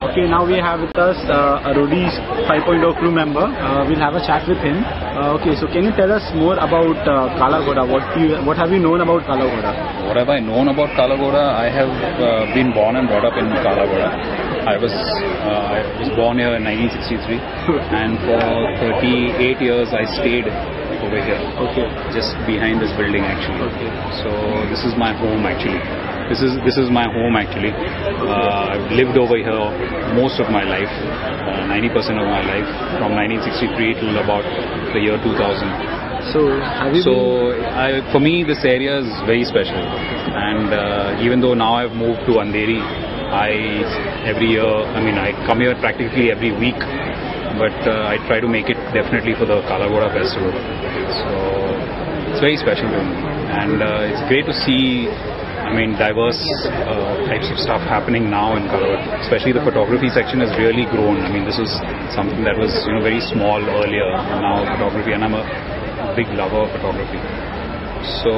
Okay, now we have with us a Roadies 5.0 crew member. We'll have a chat with him. Okay, so can you tell us more about Kala Ghoda? What have you known about Kala Ghoda? What have I known about Kala Ghoda? I have been born and brought up in Kala Ghoda. I was born here in 1963, and for 38 years I stayed over here. Okay. Just behind this building actually. Okay. So this is my home actually. This is my home actually. I've lived over here most of my life, 90% of my life, from 1963 till about the year 2000. So, for me this area is very special, and even though now I've moved to Andheri, every year, I come here practically every week, but I try to make it definitely for the Kala Ghoda festival. So it's very special to me, and it's great to see diverse types of stuff happening now in Kala Ghoda. Especially the photography section has really grown. This was something that was very small earlier. Now photography, and I'm a big lover of photography. So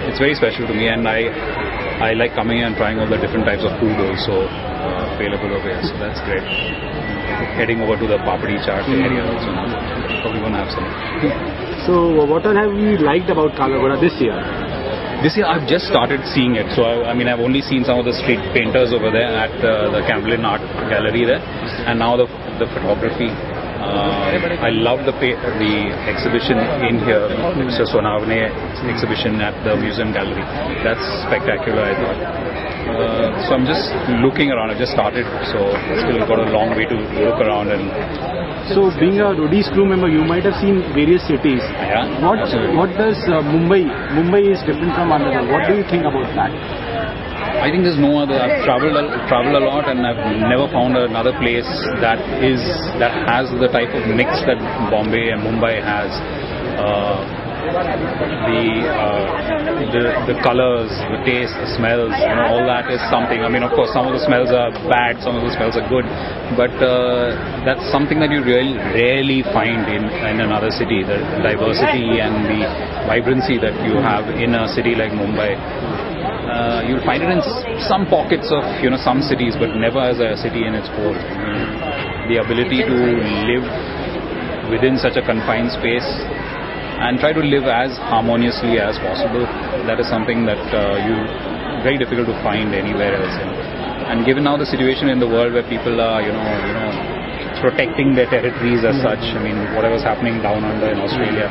it's very special to me, and I like coming and trying all the different types of food also available over here. So that's great. Heading over to the Papadi Chaat area also now. Probably gonna have some. So what all have you liked about Kala Ghoda this year? This year I've just started seeing it, so I've only seen some of the street painters over there at the Camberlin Art Gallery there, and now the photography. I love the exhibition in here, Mr. Sonavane exhibition at the Museum Gallery. That's spectacular, I thought. So I'm just looking around. I just started, so still got a long way to look around. And so, being a Roadies crew member, you might have seen various cities. Yeah. What does Mumbai is different from Andhra? What do you think about that? I think there's no other. I've traveled a lot, and I've never found another place that has the type of mix that Bombay and Mumbai has. The colors, the taste, the smells, all that is something. Of course, some of the smells are bad, some of the smells are good, but that's something that you really rarely find in another city. The diversity and the vibrancy that you have in a city like Mumbai. You'll find it in some pockets of some cities, but never as a city in its whole. The ability to live within such a confined space and try to live as harmoniously as possible, that is something that very difficult to find anywhere else. And given now the situation in the world where people are protecting their territories as such, whatever's happening down under in Australia,